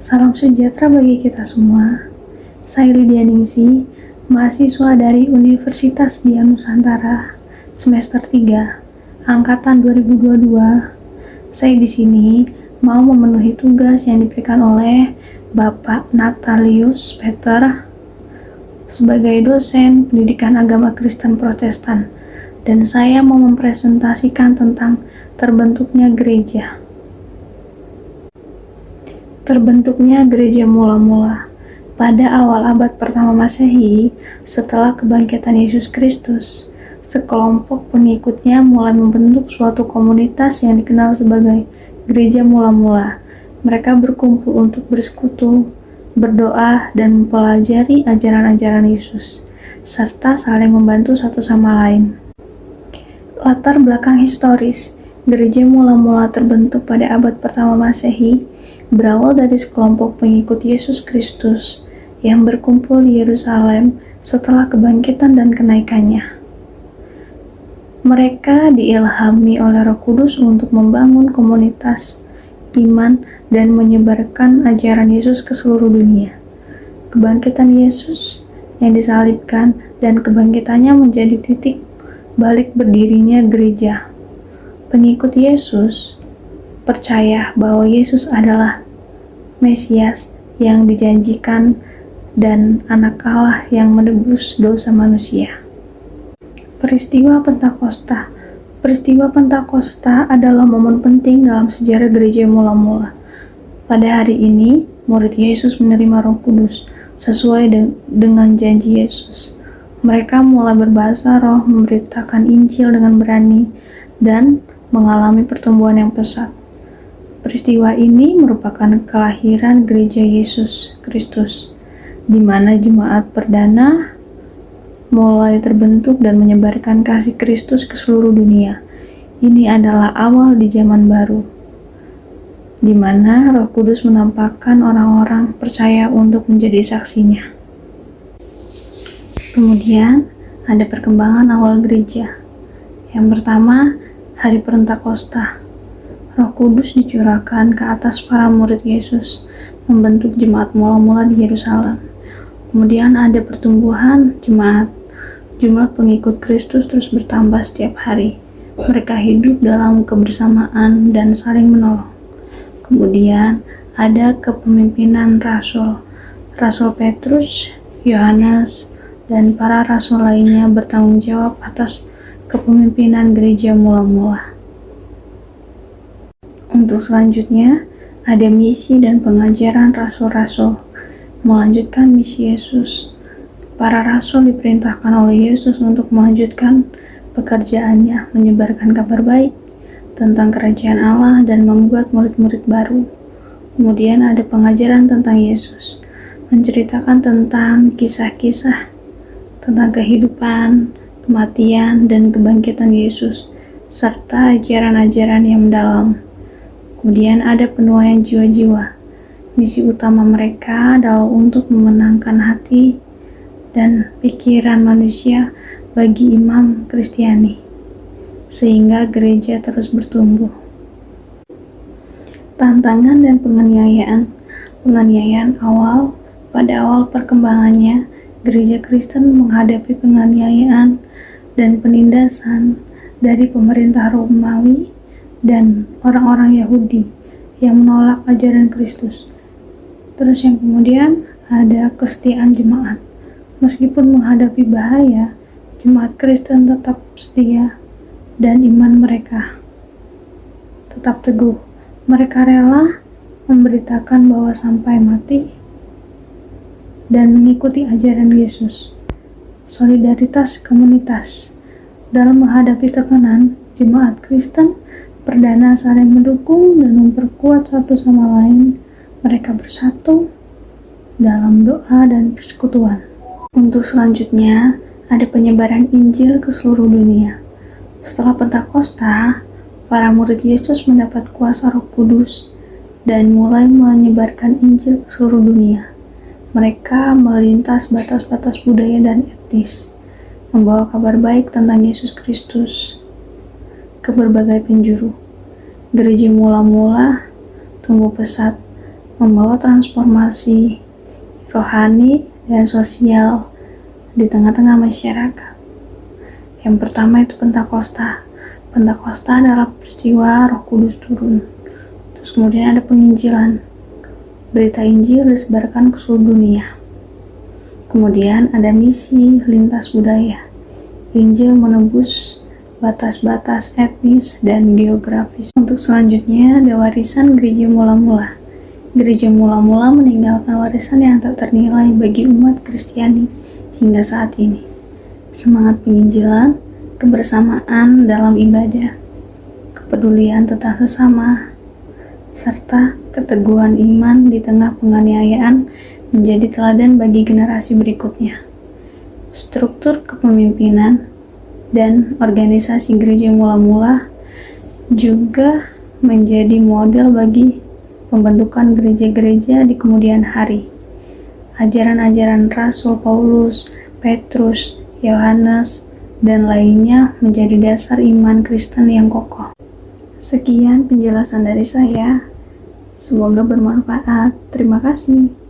Salam sejahtera bagi kita semua. Saya Lydia Ningsi, mahasiswa dari Universitas Dian Nusantara, semester 3, angkatan 2022. Saya di sini mau memenuhi tugas yang diberikan oleh Bapak Natalius Peter sebagai dosen pendidikan agama Kristen Protestan, dan saya mau mempresentasikan tentang terbentuknya gereja. Terbentuknya gereja mula-mula pada awal abad pertama Masehi. Setelah kebangkitan Yesus Kristus, sekelompok pengikutnya mulai membentuk suatu komunitas yang dikenal sebagai gereja mula-mula. Mereka berkumpul untuk bersekutu, berdoa, dan mempelajari ajaran-ajaran Yesus, serta saling membantu satu sama lain. Latar belakang historis gereja mula-mula terbentuk pada abad pertama Masehi berawal dari sekelompok pengikut Yesus Kristus yang berkumpul di Yerusalem setelah kebangkitan dan kenaikannya. Mereka diilhami oleh Roh Kudus untuk membangun komunitas iman dan menyebarkan ajaran Yesus ke seluruh dunia. Kebangkitan Yesus yang disalibkan dan kebangkitannya menjadi titik balik berdirinya gereja. Pengikut Yesus percaya bahwa Yesus adalah Mesias yang dijanjikan dan Anak Allah yang menebus dosa manusia. Peristiwa Pentakosta. Peristiwa Pentakosta adalah momen penting dalam sejarah gereja mula-mula. Pada hari ini, murid Yesus menerima Roh Kudus sesuai dengan janji Yesus. Mereka mulai berbahasa roh, memberitakan Injil dengan berani, dan mengalami pertumbuhan yang pesat. Peristiwa ini merupakan kelahiran gereja Yesus Kristus, di mana jemaat perdana mulai terbentuk dan menyebarkan kasih Kristus ke seluruh dunia. Ini adalah awal di zaman baru, di mana Roh Kudus menampakkan orang-orang percaya untuk menjadi saksinya. Kemudian ada perkembangan awal gereja. Yang pertama, hari Pentakosta. Roh Kudus dicurahkan ke atas para murid Yesus, membentuk jemaat mula-mula di Yerusalem. Kemudian ada pertumbuhan jemaat. Jumlah pengikut Kristus terus bertambah setiap hari. Mereka hidup dalam kebersamaan dan saling menolong. Kemudian ada kepemimpinan rasul. Rasul Petrus, Yohanes, dan para rasul lainnya bertanggung jawab atas kepemimpinan gereja mula-mula. Untuk selanjutnya, ada misi dan pengajaran rasul-rasul. Melanjutkan misi Yesus. Para rasul diperintahkan oleh Yesus untuk melanjutkan pekerjaannya, menyebarkan kabar baik tentang kerajaan Allah dan membuat murid-murid baru. Kemudian ada pengajaran tentang Yesus, menceritakan tentang kisah-kisah tentang kehidupan, kematian, dan kebangkitan Yesus, serta ajaran-ajaran yang mendalam. Kemudian ada penuaian jiwa-jiwa. Misi utama mereka adalah untuk memenangkan hati dan pikiran manusia bagi imam Kristiani, sehingga gereja terus bertumbuh. Tantangan dan penganiayaan. Penganiayaan awal. Pada awal perkembangannya, gereja Kristen menghadapi penganiayaan dan penindasan dari pemerintah Romawi dan orang-orang Yahudi yang menolak ajaran Kristus. Terus yang kemudian ada kesetiaan jemaat. Meskipun menghadapi bahaya, jemaat Kristen tetap setia dan iman mereka tetap teguh. Mereka rela memberitakan bahwa sampai mati dan mengikuti ajaran Yesus. Solidaritas komunitas. Dalam menghadapi tekanan, jemaat Kristen perdana saling mendukung dan memperkuat satu sama lain. Mereka bersatu dalam doa dan persekutuan. Untuk selanjutnya, ada penyebaran Injil ke seluruh dunia. Setelah Pentakosta, para murid Yesus mendapat kuasa Roh Kudus dan mulai menyebarkan Injil ke seluruh dunia. Mereka melintas batas-batas budaya dan etnis, membawa kabar baik tentang Yesus Kristus ke berbagai penjuru. Gereja mula-mula tumbuh pesat membawa transformasi rohani dan sosial di tengah-tengah masyarakat. Yang pertama itu Pentakosta. Pentakosta adalah peristiwa Roh Kudus turun. Terus kemudian ada penginjilan. Berita Injil disebarkan ke seluruh dunia. Kemudian ada misi lintas budaya. Injil menembus batas-batas etnis dan geografis. Untuk selanjutnya ada warisan gereja mula-mula. Gereja mula-mula meninggalkan warisan yang tak ternilai bagi umat Kristiani hingga saat ini. Semangat penginjilan, kebersamaan dalam ibadah, kepedulian tentang sesama, serta keteguhan iman di tengah penganiayaan menjadi teladan bagi generasi berikutnya. Struktur kepemimpinan dan organisasi gereja mula-mula juga menjadi model bagi pembentukan gereja-gereja di kemudian hari. Ajaran-ajaran Rasul Paulus, Petrus, Yohanes, dan lainnya menjadi dasar iman Kristen yang kokoh. Sekian penjelasan dari saya. Semoga bermanfaat. Terima kasih.